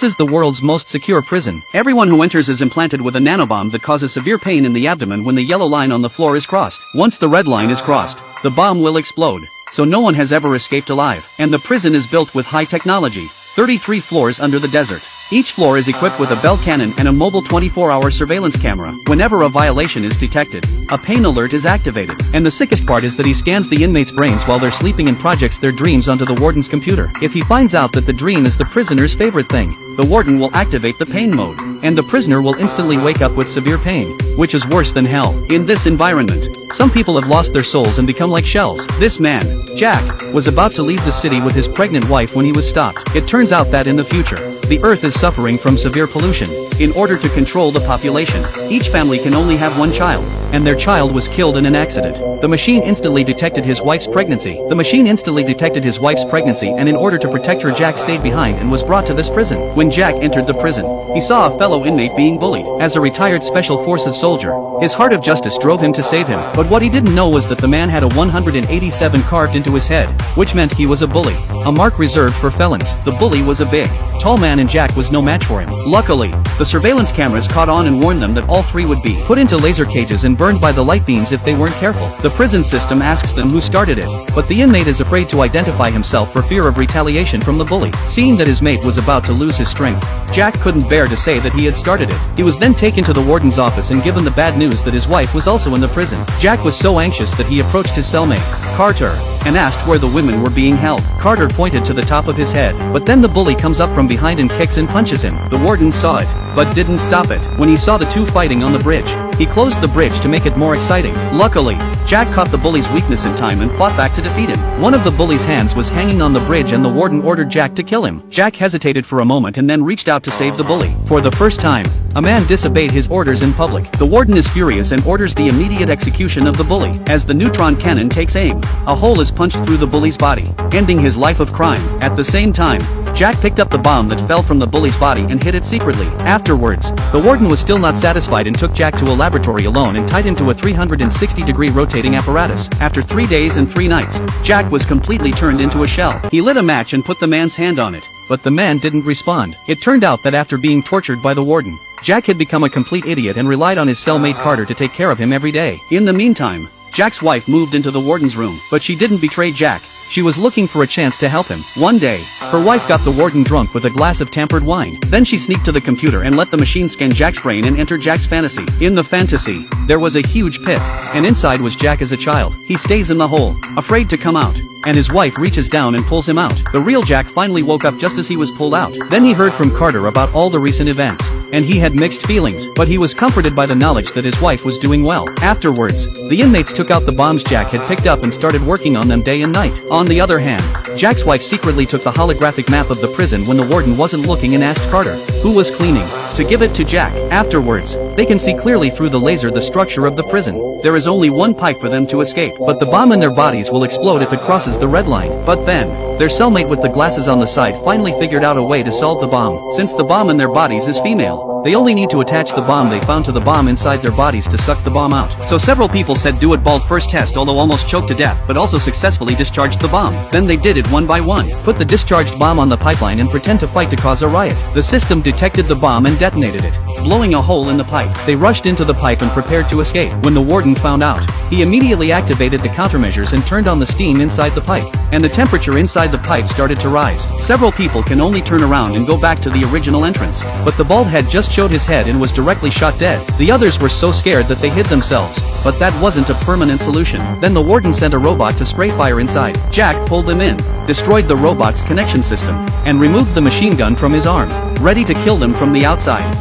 is the world's most secure prison. Everyone who enters is implanted with a nanobomb that causes severe pain in the abdomen when the yellow line on the floor is crossed. Once the red line is crossed, the bomb will explode. So no one has ever escaped alive. And the prison is built with high technology. 33 floors under the desert. Each floor is equipped with a bell cannon and a mobile 24-hour surveillance camera. Whenever a violation is detected, a pain alert is activated. And the sickest part is that he scans the inmates' brains while they're sleeping and projects their dreams onto the warden's computer. If he finds out that the dream is the prisoner's favorite thing, the warden will activate the pain mode, and the prisoner will instantly wake up with severe pain, which is worse than hell. In this environment, some people have lost their souls and become like shells. This man, Jack, was about to leave the city with his pregnant wife when he was stopped. It turns out that in the future, the earth is suffering from severe pollution. In order to control the population, each family can only have one child, and their child was killed in an accident. The machine instantly detected his wife's pregnancy. And in order to protect her, Jack stayed behind and was brought to this prison. When Jack entered the prison, he saw a fellow inmate being bullied. As a retired Special Forces soldier, his heart of justice drove him to save him. But what he didn't know was that the man had a 187 carved into his head, which meant he was a bully. A mark reserved for felons. The bully was a big, tall man and Jack was no match for him. Luckily, the surveillance cameras caught on and warned them that all three would be put into laser cages and burned by the light beams if they weren't careful. The prison system asks them who started it, but the inmate is afraid to identify himself for fear of retaliation from the bully. Seeing that his mate was about to lose his strength, Jack couldn't bear to say that he had started it. He was then taken to the warden's office and given the bad news that his wife was also in the prison. Jack was so anxious that he approached his cellmate, Carter, and asked where the women were being held. Carter pointed to the top of his head, but then the bully comes up from behind and kicks and punches him. The warden saw it, but didn't stop it. When he saw the two fighting on the bridge, he closed the bridge to make it more exciting. Luckily, Jack caught the bully's weakness in time and fought back to defeat him. One of the bully's hands was hanging on the bridge and the warden ordered Jack to kill him. Jack hesitated for a moment and then reached out to save the bully. For the first time, a man disobeyed his orders in public. The warden is furious and orders the immediate execution of the bully. As the neutron cannon takes aim, a hole is punched through the bully's body, ending his life of crime. At the same time, Jack picked up the bomb that fell from the bully's body and hid it secretly. Afterwards, the warden was still not satisfied and took Jack to a laboratory alone and tied him to a 360-degree rotating apparatus. After 3 days and 3 nights, Jack was completely turned into a shell. He lit a match and put the man's hand on it, but the man didn't respond. It turned out that after being tortured by the warden, Jack had become a complete idiot and relied on his cellmate Carter to take care of him every day. In the meantime, Jack's wife moved into the warden's room, but she didn't betray Jack. She was looking for a chance to help him. One day, her wife got the warden drunk with a glass of tampered wine. Then she sneaked to the computer and let the machine scan Jack's brain and enter Jack's fantasy. In the fantasy, there was a huge pit, and inside was Jack as a child. He stays in the hole, afraid to come out, and his wife reaches down and pulls him out. The real Jack finally woke up just as he was pulled out. Then he heard from Carter about all the recent events, and he had mixed feelings, but he was comforted by the knowledge that his wife was doing well. Afterwards, the inmates took out the bombs Jack had picked up and started working on them day and night. On the other hand, Jack's wife secretly took the holographic map of the prison when the warden wasn't looking and asked Carter, who was cleaning, to give it to Jack. Afterwards, they can see clearly through the laser the structure of the prison. There is only one pipe for them to escape, but the bomb in their bodies will explode if it crosses the red line. But then, their cellmate with the glasses on the side finally figured out a way to solve the bomb. Since the bomb in their bodies is female, they only need to attach the bomb they found to the bomb inside their bodies to suck the bomb out. So several people said do it bald first test, although almost choked to death, but also successfully discharged the bomb. Then they did it one by one. Put the discharged bomb on the pipeline and pretend to fight to cause a riot. The system detected the bomb and detonated it, blowing a hole in the pipe. They rushed into the pipe and prepared to escape. When the warden found out, he immediately activated the countermeasures and turned on the steam inside the pipe, and the temperature inside the pipe started to rise. Several people can only turn around and go back to the original entrance, but the bald head just showed his head and was directly shot dead. The others were so scared that they hid themselves, but that wasn't a permanent solution. Then the warden sent a robot to spray fire inside. Jack pulled them in, destroyed the robot's connection system, and removed the machine gun from his arm, ready to kill them from the outside.